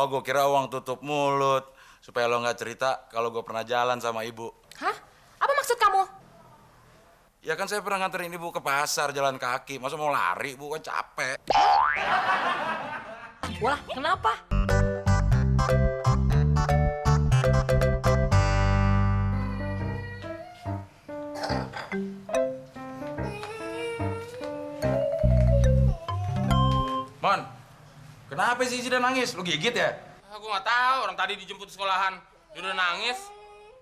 Oh, gue kira uang tutup mulut. Supaya lo nggak cerita kalau gue pernah jalan sama ibu. Hah? Apa maksud kamu? Ya kan saya pernah nganterin ibu ke pasar jalan kaki. Masa mau lari, Bu? Kan capek. Wah, kenapa? Mon, kenapa sih Zidan nangis? Lu gigit ya? Gue nggak tahu, orang tadi dijemput di sekolahan. Dia udah nangis,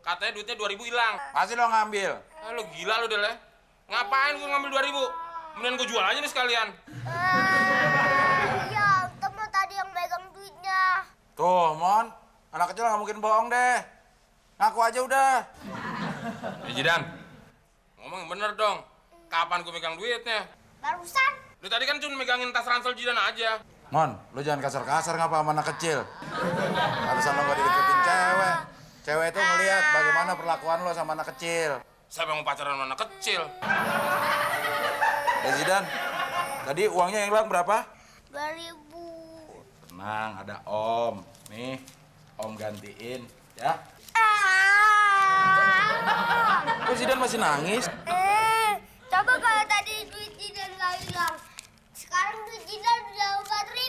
katanya duitnya 2.000 hilang. Masih lo ngambil? Lu gila lu Del ya? Ngapain gue ngambil 2.000? Mendingan gue jual aja nih sekalian. Iya, teman tadi yang megang duitnya. Tuh, Mon. Anak kecil nggak mungkin bohong deh. Ngaku aja udah. Jidan, ngomong yang bener dong. Kapan gue megang duitnya? Barusan. Lu tadi kan cuma megangin tas ransel Jidan aja. Mon, lu jangan kasar-kasar ngapa sama anak kecil. Harusan lo gak dideketin cewek. Cewek itu ngelihat bagaimana perlakuan lo sama anak kecil. Siapa yang mau pacaran sama anak kecil? Zidan, tadi uangnya yang hilang berapa? 2.000. Tenang, ada Om. Nih, Om gantiin, ya. Kok Zidan masih nangis? Coba kalau tadi duit Jidan gak hilang. Sekarang duit Jidan udah 4.000.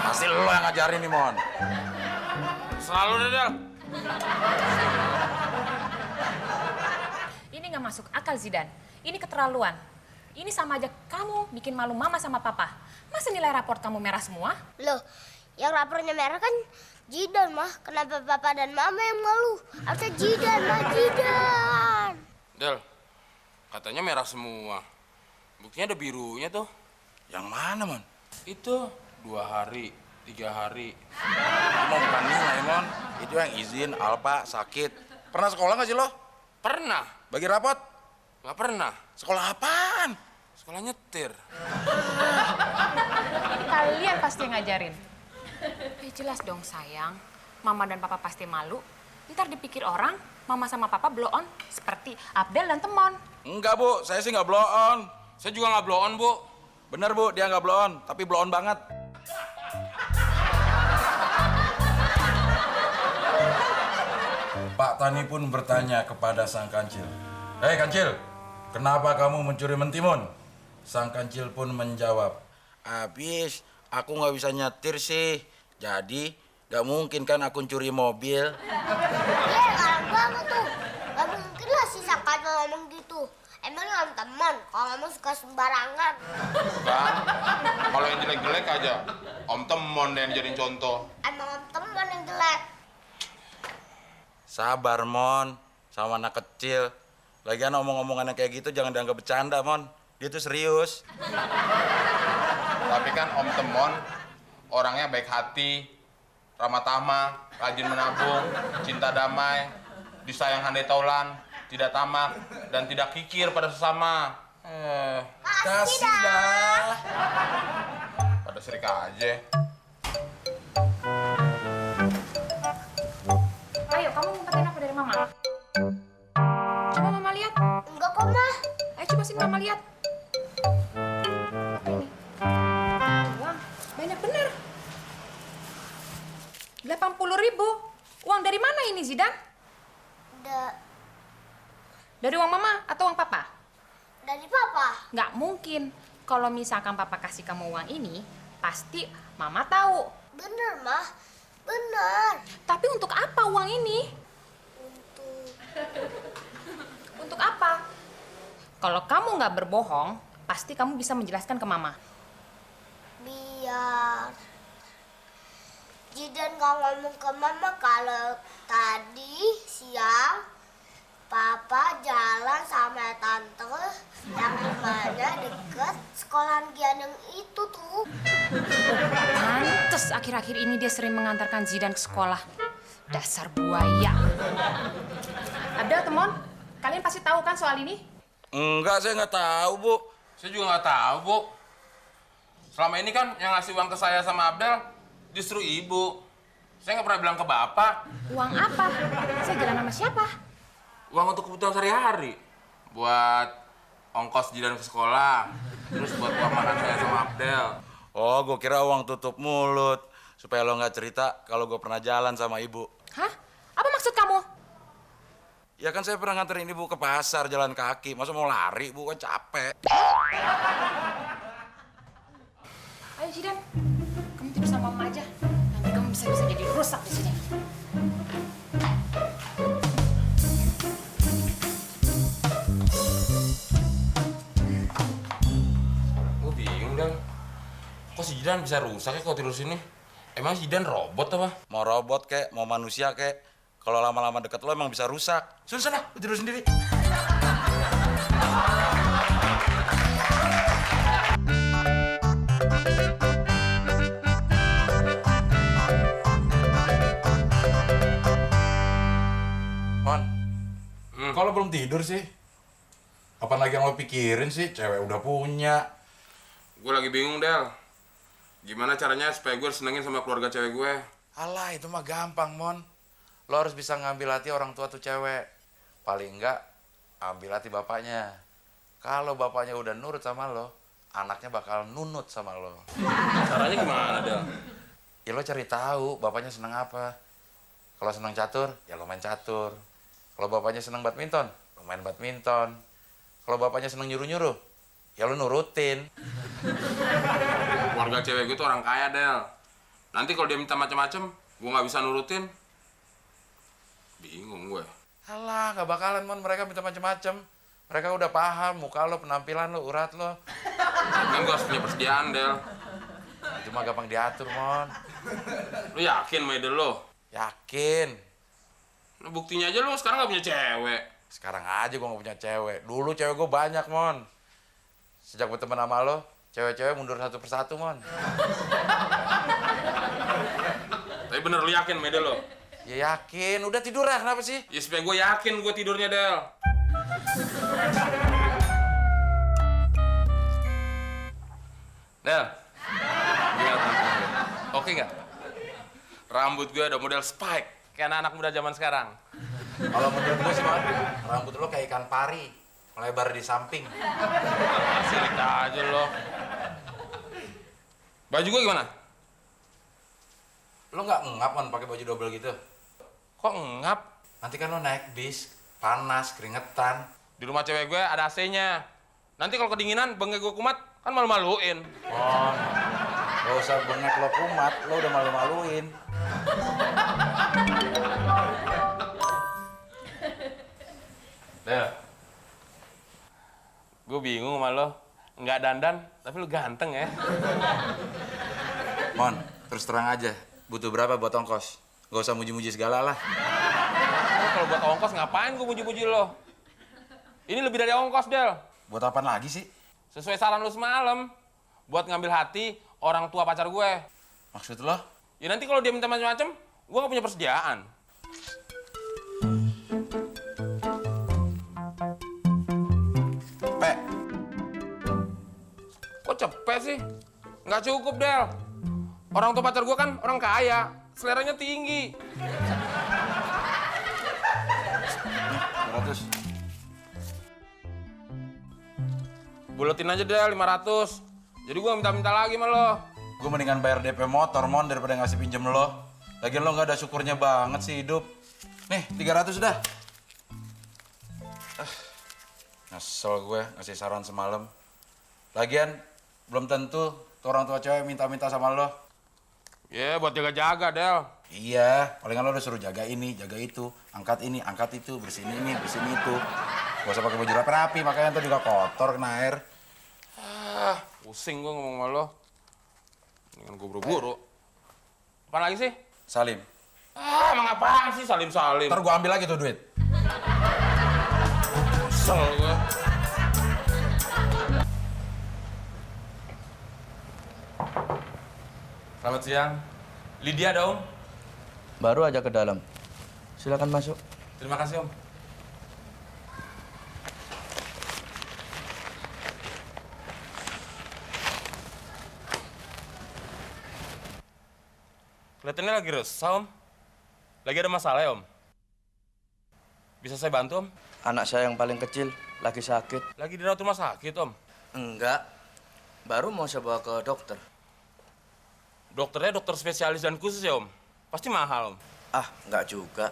Pasti lo yang ngajarin nih, Mon. Selalu deh, Del. Ini nggak masuk akal, Zidan. Ini keterlaluan. Ini sama aja kamu bikin malu mama sama papa. Masa nilai raport kamu merah semua? Loh, yang rapornya merah kan Jidan, mah. Kenapa papa dan mama yang malu? Harusnya Jidan, mah, Jidan. Del, katanya merah semua. Buktinya ada birunya tuh. Yang mana, Mon? Itu 2 hari, 3 hari. Itu mau bukan nilai, Mon. Itu yang izin, Alpa, sakit. Pernah sekolah nggak sih lo? Pernah? Bagi rapot? Nggak pernah. Sekolah apaan? Sekolah nyetir. Kalian pasti yang ngajarin. Ya jelas dong sayang. Mama dan papa pasti malu. Ntar dipikir orang, mama sama papa blow on seperti Abdel dan Temon. Enggak, Bu. Saya sih nggak blow on. Saya juga nggak blow on, Bu. Bener, Bu. Dia nggak blow on. Tapi blow on banget. Pak Tani pun bertanya kepada sang kancil. Hei kancil, kenapa kamu mencuri mentimun? Sang kancil pun menjawab. Habis, aku nggak bisa nyetir sih. Jadi, nggak mungkin kan aku curi mobil. Garang banget tuh. Gak mungkin lah si Sangkanya ngomong gitu. Emangnya om teman, kalau ngomong suka sembarangan. Kan? Kalau yang jelek-jelek aja, Om Temon yang dijadiin contoh. Emang om teman yang jelek. Sabar, Mon. Sama anak kecil. Lagian omong-omongan yang kayak gitu jangan dianggap bercanda, Mon. Dia tuh serius. Tapi kan Om Temon orangnya baik hati, ramah tamah, rajin menabung, cinta damai, disayang handai taulan, tidak tamak, dan tidak kikir pada sesama. Kasih dah. Pada sirik aja. Ayo, kamu ngumpetin apa dari mama? Coba mama lihat. Enggak kok, mah. Ayo coba sini mama lihat. Ini. Uang, banyak bener. 80.000. Uang dari mana ini, Zidan? Dari uang mama atau uang papa? Dari papa. Nggak mungkin. Kalau misalkan papa kasih kamu uang ini, pasti mama tahu. Bener, mah. Bener. Tapi untuk apa uang ini? Untuk apa? Kalau kamu nggak berbohong, pasti kamu bisa menjelaskan ke mama. Biar Jidan gak ngomong ke mama kalau tadi siang papa jalan sama tante yang rumahnya deket sekolahan Gian yang itu tuh. Pantes akhir-akhir ini dia sering mengantarkan Zidan ke sekolah. Dasar buaya. Abdel, Temon, kalian pasti tahu kan soal ini? Enggak, saya nggak tahu, Bu. Saya juga nggak tahu, Bu. Selama ini kan yang ngasih uang ke saya sama Abdel justru ibu. Saya nggak pernah bilang ke bapak. Uang apa? Saya jalan sama siapa? Uang untuk kebutuhan sehari-hari. Buat ongkos Jidan ke sekolah. Terus buat uang makan saya sama Abdel. Oh, gue kira uang tutup mulut. Supaya lo nggak cerita kalau gue pernah jalan sama ibu. Hah? Apa maksud kamu? Ya kan saya pernah nganterin ibu ke pasar jalan kaki. Masa mau lari, bu, kan capek. Ayo Jidan, kamu tidur sama mama aja. Nanti kamu bisa jadi rusak di sini. Gue bingung, Del. Kok si Jidan bisa rusak ya kalau tidur sini? Emang si Jidan robot apa? Mau robot kek, mau manusia kek. Kalau lama-lama deket lo emang bisa rusak. Sana, lo tidur sendiri. Mon, kalau belum tidur sih? Apa lagi yang lo pikirin sih? Cewek udah punya. Gue lagi bingung, Del. Gimana caranya supaya gue senengin sama keluarga cewek gue? Alah, itu mah gampang, Mon. Lo harus bisa ngambil hati orang tua tuh cewek. Paling enggak, ambil hati bapaknya. Kalau bapaknya udah nurut sama lo, anaknya bakal nunut sama lo. Caranya gimana, Del? Ya lo cari tahu bapaknya seneng apa. Kalau seneng catur, ya lo main catur. Kalau bapaknya seneng badminton, lo main badminton. Kalau bapaknya seneng nyuruh-nyuruh, ya lo nurutin. Keluarga cewek gue tuh orang kaya, Del. Nanti kalau dia minta macam-macam, gue nggak bisa nurutin. Bingung gue. Alah, nggak bakalan, Mon. Mereka minta macam-macam. Mereka udah paham muka lo, penampilan lo, urat lo. Kan gue harus punya persediaan, Del. Itu mah gampang diatur, Mon. Lu yakin sama ide lo? Yakin. Nah, buktinya aja lo sekarang nggak punya cewek. Sekarang aja gue gak punya cewek. Dulu cewek gue banyak, Mon. Sejak berteman sama lo, cewek-cewek mundur satu persatu, Mon. Tapi bener lu yakin sama ide lo? Ya yakin. Udah tidur ya, kenapa sih? Ya supaya gue yakin gue tidurnya, Del. Del, gimana rambut gue? Oke nggak? Rambut gue ada model spike, kayak anak muda zaman sekarang. Kalau menurut gue sih, Mon, rambut lo kayak ikan pari. Melebar di samping. Sirik aja lo. Baju gue gimana? Lo nggak ngap, Mon, pakai baju double gitu? Kok ngap? Nanti kan lo naik bis, panas, keringetan. Di rumah cewek gue ada AC-nya. Nanti kalau kedinginan, bengek gue kumat, kan malu-maluin. Mon, gak usah bengek lo kumat, lo udah malu-maluin. Del, gue bingung sama lo. Nggak dandan, tapi lo ganteng ya. Mon, terus terang aja, butuh berapa buat ongkos? Gak usah muji-muji segala lah. Lo kalau buat ongkos ngapain gue puji-puji lo? Ini lebih dari ongkos, Del. Buat apaan lagi sih? Sesuai saran lo semalam. Buat ngambil hati orang tua pacar gue. Maksud lo? Ya nanti kalau dia minta macam-macam, gue nggak punya persediaan. Pe, Kok cepet sih? Nggak cukup, Del. Orang tua pacar gue kan orang kaya. Seleranya tinggi. 100. Buletin aja, Del, 500. Jadi gue minta-minta lagi sama lo. Gue mendingan bayar DP motor, Mon, daripada ngasih pinjem lo. Lagian lo nggak ada syukurnya banget sih hidup. Nih, 300 dah. Nyesel gue ngasih saran semalam. Lagian, belum tentu tuh orang tua cewek minta-minta sama lo. Ya, buat jaga-jaga, Del. Iya, palingan lo udah suruh jaga ini, jaga itu. Angkat ini, angkat itu, bersihin ini, bersihin itu. Gak usah pakai baju rapi-rapi, makanya ntar juga kotor, kena air. Pusing gue ngomong sama lo. Mendingan gue buru-buru. Apaan lagi sih? Salim, Emang apaan sih salim-salim? ntar gue ambil lagi tuh duit. Kesel gue. Selamat siang. Lydia ada, Om? Baru aja ke dalam. Silakan masuk. Terima kasih, Om. Kelihatannya lagi resah, Om. Lagi ada masalah ya, Om? Bisa saya bantu, Om? Anak saya yang paling kecil lagi sakit. Lagi dirawat rumah sakit, Om. Enggak. Baru mau saya bawa ke dokter. Dokternya dokter spesialis dan khusus ya, Om? Pasti mahal, Om. Ah, nggak juga.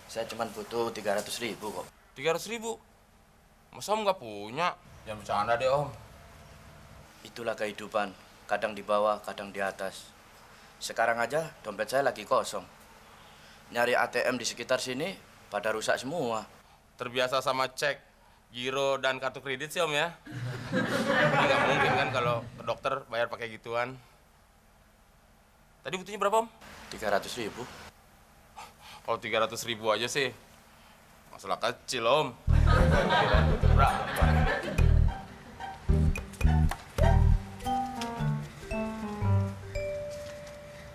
Saya cuma butuh 300.000 kok. 300.000? Masa Om nggak punya? Jangan bercanda deh, Om. Itulah kehidupan. Kadang di bawah, kadang di atas. Sekarang aja dompet saya lagi kosong. Nyari ATM di sekitar sini pada rusak semua. Terbiasa sama cek, giro, dan kartu kredit sih, Om ya? Ini nggak mungkin kan kalau ke dokter bayar pakai gituan. Tadi butuhnya berapa, Om? 300.000. Kalau 300.000 aja sih, masalah kecil, Om. Kira butuh berapa?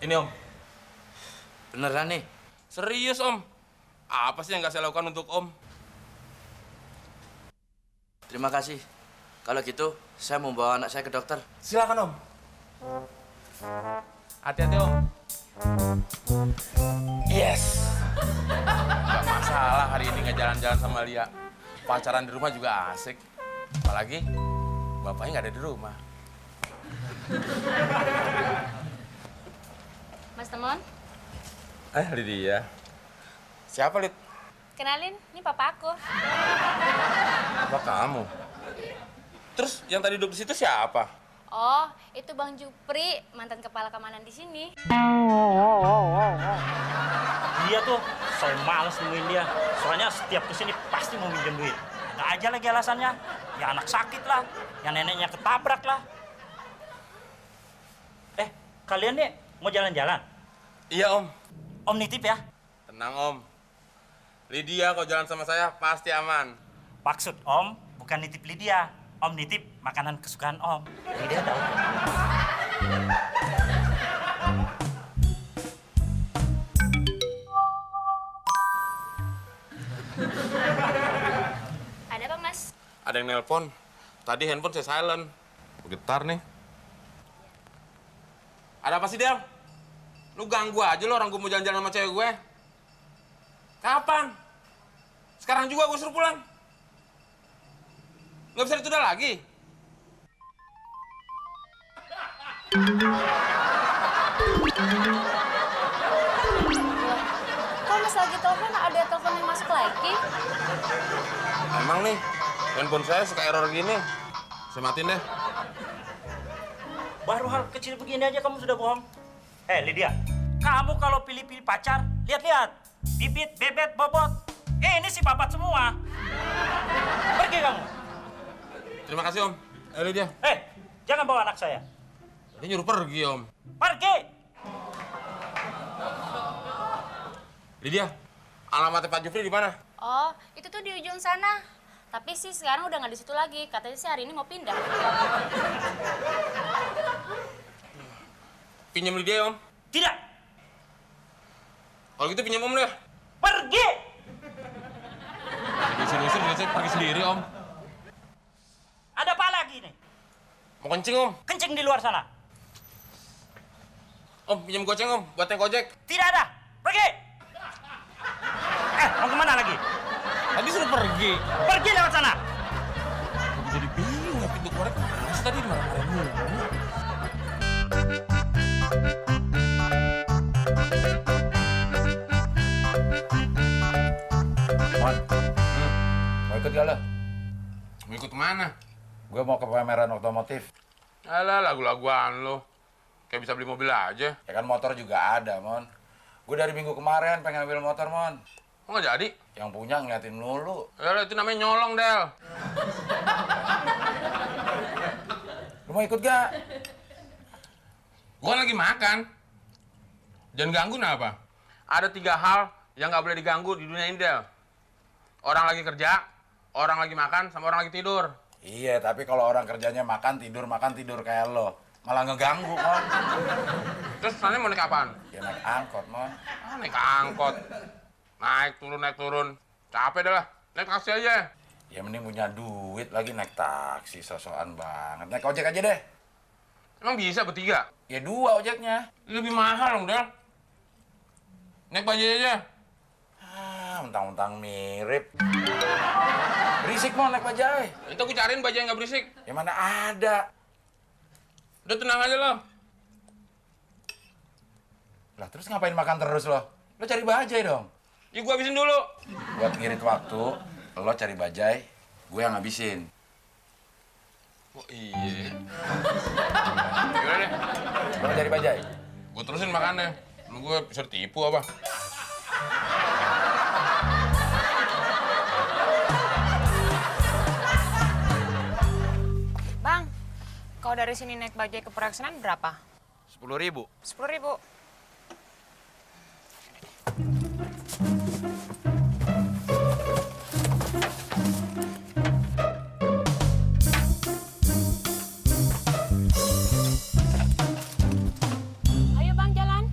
Ini, Om. Beneran nih? Serius, Om. Apa sih yang nggak saya lakukan untuk Om? Terima kasih. Kalau gitu, saya mau bawa anak saya ke dokter. Silakan, Om. Hati-hati, Om. Yes. Gak masalah hari ini nggak jalan-jalan sama Lia. Pacaran di rumah juga asik. Apalagi bapaknya nggak ada di rumah. Mas Temon, Lydia. Siapa, Lid? kenalin, ini papa aku. Apa kamu? Terus yang tadi duduk di situ siapa? Oh, itu Bang Jupri, mantan kepala keamanan di sini. Dia tuh, saya males nemuin dia. Soalnya setiap kesini pasti mau minjem duit. Ada aja lagi alasannya. Ya anak sakit lah, yang neneknya ketabrak lah. Kalian nih mau jalan-jalan? Iya, Om. Om nitip ya? Tenang, Om. Lydia kalau jalan sama saya pasti aman. Maksud Om bukan nitip Lydia. Om nitip makanan kesukaan Om. Lydia tahu. Ada apa, Mas? Ada yang nelpon. Tadi handphone saya silent. Getar nih. Ada apa sih, Del? Lu ganggu aja lo orang gue mau jalan-jalan sama cewek gue. Kapan? Sekarang juga gue suruh pulang. Nggak bisa ditunda lagi. Kok Mas lagi telepon, ada telepon yang masuk lagi? Emang nih, handphone saya suka error gini. Saya matiin deh. Baru hal kecil begini aja kamu sudah bohong. Lydia, kamu kalau pilih-pilih pacar, lihat-lihat. Bibit, bebet, bobot. Ini si babat semua. Pergi kamu. Terima kasih, Om. Lydia. Jangan bawa anak saya. Dia nyuruh pergi, Om. Pergi. Lydia, alamatnya Pak Jufri di mana? Oh, itu tuh di ujung sana. Tapi sih sekarang udah nggak di situ lagi. Katanya sih hari ini mau pindah. Pinjam Lydia, Om. Tidak. Kalau gitu pinjam Om deh. Pergi. Diusir-usir, saya pergi sendiri, Om. Ada apa lagi nih? Mau kencing, Om. Kencing di luar sana. Om, pinjam goceng, Om. Buat naik ojek. Tidak ada. Pergi. Mau kemana lagi? Tadi suruh pergi. Pergi lewat sana. Aku jadi bingung, ya pintu keluarnya kemana sih tadi marah-marah mulu. Mon, mau ikut gak lo? Mau ikut kemana? Gue mau ke pameran otomotif. Alah, lagu-laguan lo. Kayak bisa beli mobil aja. Ya kan motor juga ada, Mon. Gue dari minggu kemarin pengen ambil motor, Mon. Kok nggak jadi? Yang punya ngeliatin melulu. Ya, itu namanya nyolong, Del. Lu mau ikut gak? Gua lagi makan. Jangan ganggu apa? Ada 3 hal yang nggak boleh diganggu di dunia ini, Del. Orang lagi kerja, orang lagi makan, sama orang lagi tidur. Iya, tapi kalau orang kerjanya makan tidur kayak lo. Malah ngeganggu, Mon. Terus sana mau naik apaan? Ya naik angkot, Mon. Naik angkot. Naik turun. Capek dah lah. Naik taksi aja. Ya mending punya duit lagi naik taksi, sosokan banget. Naik ojek aja deh. Emang bisa bertiga? Ya 2 ojeknya. Lebih mahal dong, Del. Naik bajaj aja. Mentang-mentang mirip. Berisik, Mon, naik bajai. Itu aku cariin bajaj yang nggak berisik. Ya mana ada. Udah tenang aja lo. Lah terus ngapain makan terus lo? Lo cari bajai dong. Ya gua habisin dulu. Buat ngirit waktu, lo cari bajai, gue yang habisin. Oh iya. Gimana deh? Lo cari bajai. Gua terusin makannya. Lu gua bisa ditipu apa? Bang, kalau dari sini naik bajai ke Peraksenan berapa? 10.000. 10.000. Ayo Bang, jalan.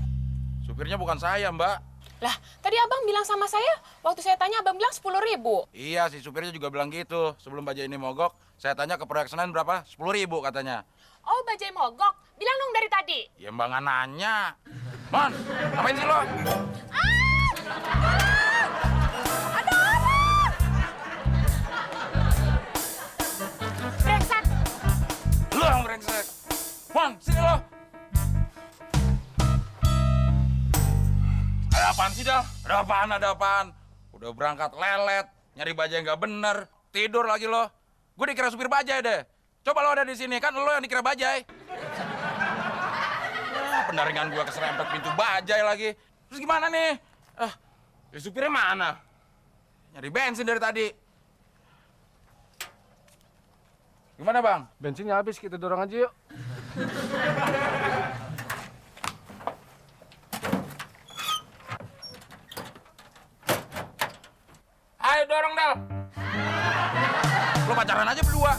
Supirnya bukan saya, Mbak. Lah, tadi Abang bilang sama saya, waktu saya tanya Abang bilang 10.000. Iya, si supirnya juga bilang gitu. Sebelum bajai ini mogok, saya tanya ke proyek Senen berapa? 10.000 katanya. Oh, bajai mogok. Bilang dong dari tadi. Ya Mbak nggak nanya. Mon, ngapain sih lo? Brengsek. Lo yang brengsek. Mon, sini lo. Ada apaan sih, Dal? Ada apaan? Udah berangkat lelet, nyari bajai nggak bener, tidur lagi lo. Gue dikira supir bajai deh. Coba lo ada di sini, kan lo yang dikira bajai. Pendaringan gue keserempet pintu bajai lagi. Terus gimana nih? Ya supirnya mana? Nyari bensin dari tadi. Gimana bang? Bensinnya habis, kita dorong aja yuk. Ayo dorong, Dal. Lo pacaran aja berdua.